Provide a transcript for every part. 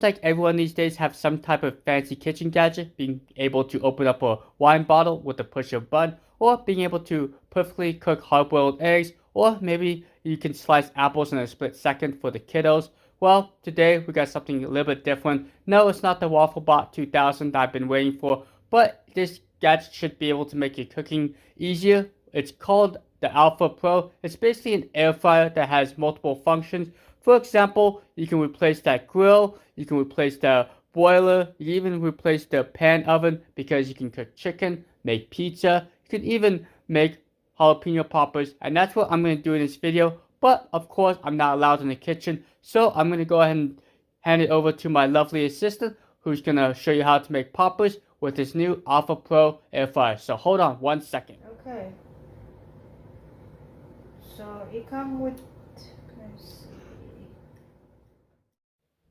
Like everyone these days have some type of fancy kitchen gadget, being able to open up a wine bottle with a push of a button, or being able to perfectly cook hard-boiled eggs, or maybe you can slice apples in a split second for the kiddos. Well, today we got something a little bit different. No, it's not the WaffleBot 2000 that I've been waiting for, but this gadget should be able to make your cooking easier. It's called the Alpha Pro. It's basically an air fryer that has multiple functions. For example, you can replace that grill, you can replace the boiler, you can even replace the pan oven because you can cook chicken, make pizza, you can even make jalapeno poppers, and that's what I'm going to do in this video. But of course, I'm not allowed in the kitchen, so I'm going to go ahead and hand it over to my lovely assistant who's going to show you how to make poppers with this new Alpha Pro air fryer. So hold on 1 second. Okay. So it comes with,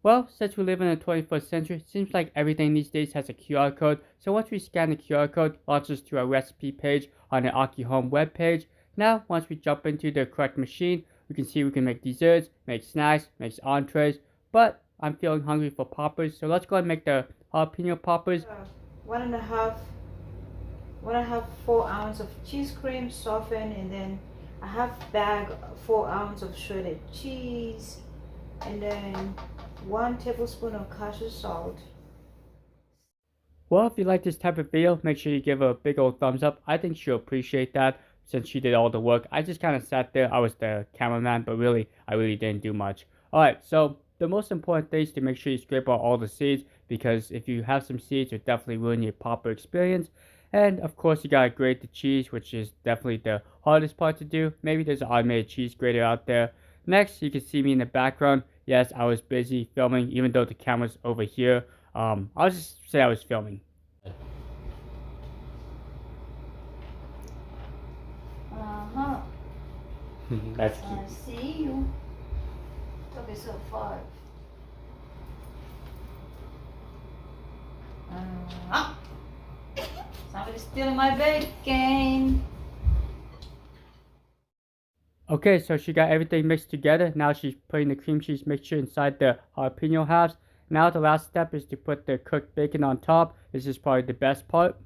Well, since we live in the 21st century, it seems like everything these days has a QR code. So once we scan the QR code, it launches to a recipe page on the Aukey Home webpage. Now, once we jump into the correct machine, we can see we can make desserts, make snacks, make entrees. But I'm feeling hungry for poppers, so let's go ahead and make the jalapeno poppers. 1.5 4 ounce of cheese cream softened, and then a half bag 4 ounce of shredded cheese, and then 1 tablespoon of cashew salt. Well, if you like this type of video, make sure you give her a big old thumbs up. I think she'll appreciate that since she did all the work. I just kind of sat there. I was the cameraman, but really, I really didn't do much. Alright, so the most important thing is to make sure you scrape out all the seeds, because if you have some seeds, it'll definitely ruin your popper experience. And of course, you gotta grate the cheese, which is definitely the hardest part to do. Maybe there's an automated cheese grater out there. Next, you can see me in the background. Yes, I was busy filming, even though the camera's over here. I'll just say I was filming. Uh-huh. That's cute. I see you. Took it so far. Somebody's stealing my bacon. Okay, so she got everything mixed together. Now she's putting the cream cheese mixture inside the jalapeno halves. Now the last step is to put the cooked bacon on top. This is probably the best part.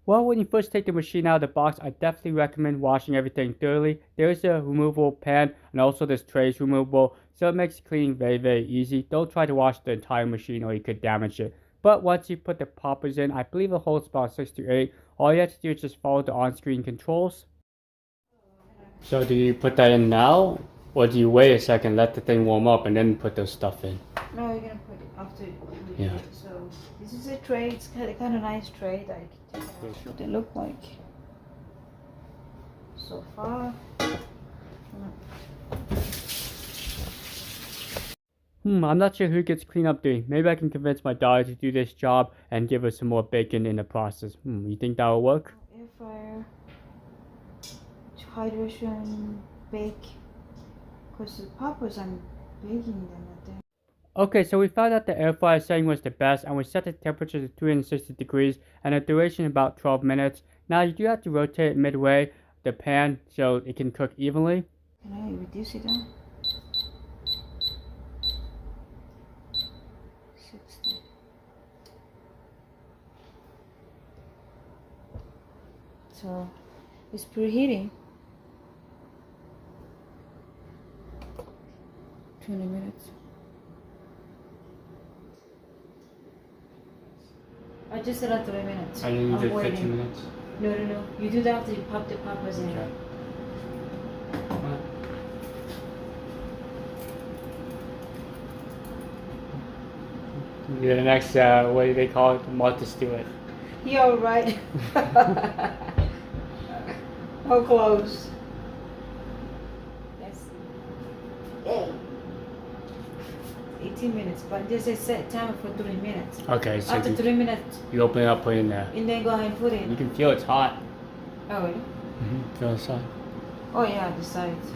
Well, when you first take the machine out of the box, I definitely recommend washing everything thoroughly. There is a removable pan, and also this tray is removable, so it makes cleaning very easy. Don't try to wash the entire machine or you could damage it. But once you put the poppers in, I believe it holds about 6 to 8. All you have to do is just follow the on-screen controls. So do you put that in now, or do you wait a second, let the thing warm up, and then put the stuff in? No, you're gonna put it after. Yeah. So this is a tray. It's kind of nice tray that I can take out. What they look like so far. I'm not sure who gets cleanup duty. Maybe I can convince my daughter to do this job and give her some more bacon in the process. You think that will work? Air fryer. Hydration, bake. Because the poppers, I'm baking them at there. Okay, so we found out the air fryer setting was the best, and we set the temperature to 360 degrees and the duration about 12 minutes. Now you do have to rotate it midway the pan so it can cook evenly. Can I reduce it down? 60. So it's preheating. 20 minutes. I just said 3 minutes. I didn't do 15 waiting. minutes. No. You do that after you pop the poppers in. Okay. The next, what do they call it? Martha Stewart. Yeah, right. How close? Yes. Yay. 18 minutes, but there's a set timer for 3 minutes. Okay, so After 3 minutes, you open it up, put it in there. and then go ahead and put it You in. can feel it's hot. Oh, really? Feel it's hot. Oh, yeah, the sides.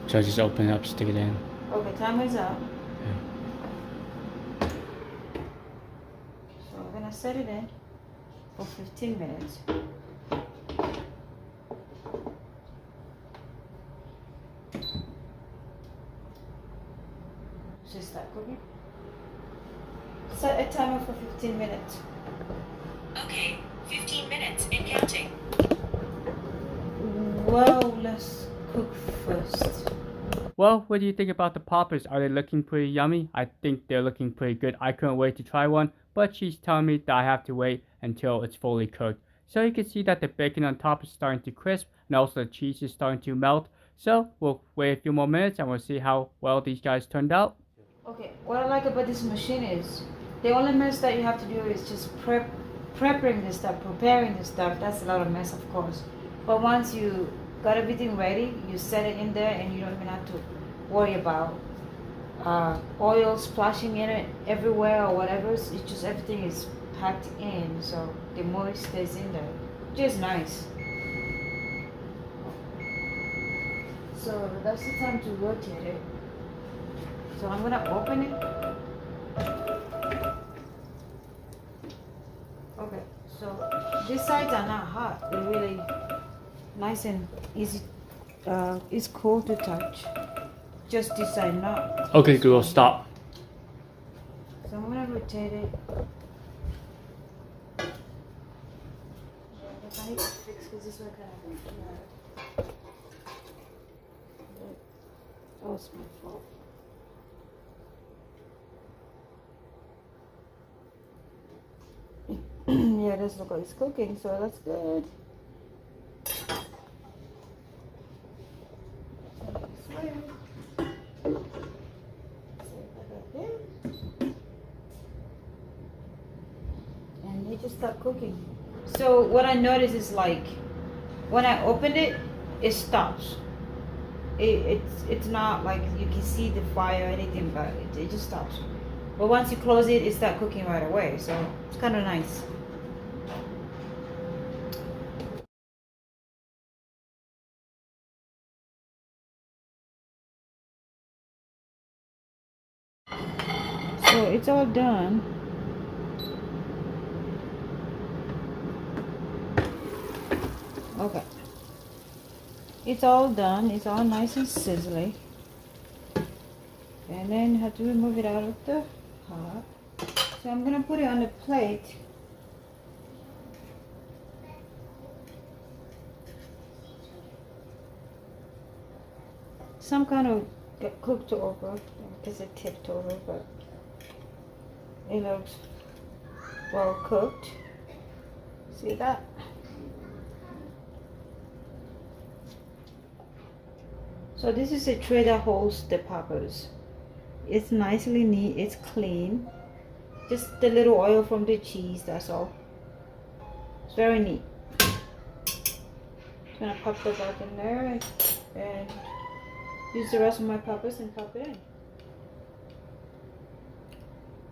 So just open it up, stick it in. Okay, timer's up. Yeah. So we're gonna set it in for 15 minutes. Just start cooking. Set a timer for 15 minutes. Okay, 15 minutes and counting. Well, let's cook first. Well, what do you think about the poppers? Are they looking pretty yummy? I think they're looking pretty good. I couldn't wait to try one, but she's telling me that I have to wait until it's fully cooked. So you can see that the bacon on top is starting to crisp and also the cheese is starting to melt. So we'll wait a few more minutes and we'll see how well these guys turned out. Okay, what I like about this machine is the only mess that you have to do is just preparing the stuff, preparing the stuff. That's a lot of mess, of course. But once you got everything ready, you set it in there and you don't even have to worry about oil splashing in it everywhere or whatever. It's just everything is packed in, so the moist stays in there, which is nice. So that's the time to rotate it. So I'm gonna open it. Okay, so these sides are not hot. They're really nice and easy. It's cool to touch. Just this side not. Okay, girl, stop. So I'm gonna rotate it. I need to fix because this one kind of. That was my fault. Yeah, this looks like it's cooking, so that's good. And they just start cooking. So what I noticed is like when I opened it, it stops. It's not like you can see the fire or anything, but it just stops. But once you close it, it starts cooking right away. So it's kind of nice. So it's all done. Okay. It's all done. It's all nice and sizzly. And then you have to remove it out of the pot. So I'm gonna put it on the plate. Some kind of get cooked over because it tipped over, but it looks well cooked. See that? So this is a tray that holds the poppers. It's nicely neat, it's clean. Just the little oil from the cheese, that's all. It's very neat. I'm gonna pop that back in there and use the rest of my poppers and pop it in.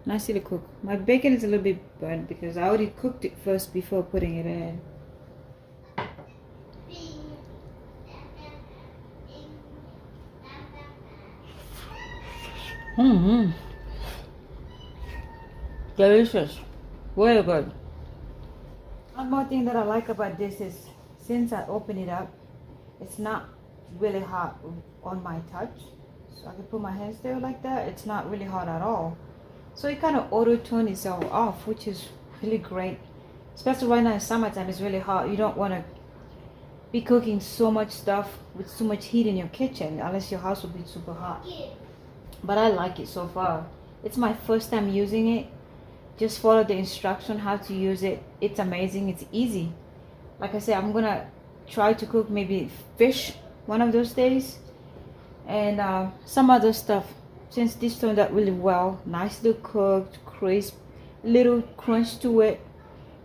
Nicely cooked. My bacon is a little bit burnt because I already cooked it first before putting it in. Delicious. Very good. One more thing that I like about this is since I open it up, it's not really hot on my touch. So I can put my hands there like that. It's not really hot at all. So it kind of auto-tune itself off, which is really great. Especially right now in summertime, it's really hot. You don't want to be cooking so much stuff with so much heat in your kitchen unless your house will be super hot. But I like it so far. It's my first time using it. Just follow the instruction how to use it. It's amazing. It's easy. Like I said, I'm gonna try to cook maybe fish one of those days and some other stuff. Since this turned out really well, nicely cooked, crisp, little crunch to it,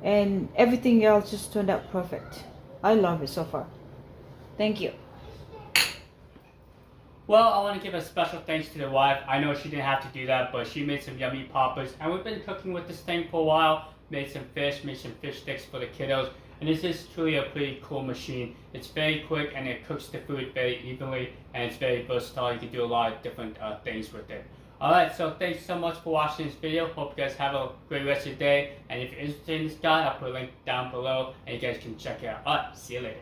and everything else just turned out perfect. I love it so far. Thank you. Well, I want to give a special thanks to the wife. I know she didn't have to do that, but she made some yummy poppers. And we've been cooking with this thing for a while. Made some fish sticks for the kiddos. And this is truly a pretty cool machine. It's very quick and it cooks the food very evenly. And it's very versatile. You can do a lot of different things with it. Alright, so thanks so much for watching this video. Hope you guys have a great rest of your day. And if you're interested in this guy, I'll put a link down below. And you guys can check it out. Alright, see you later.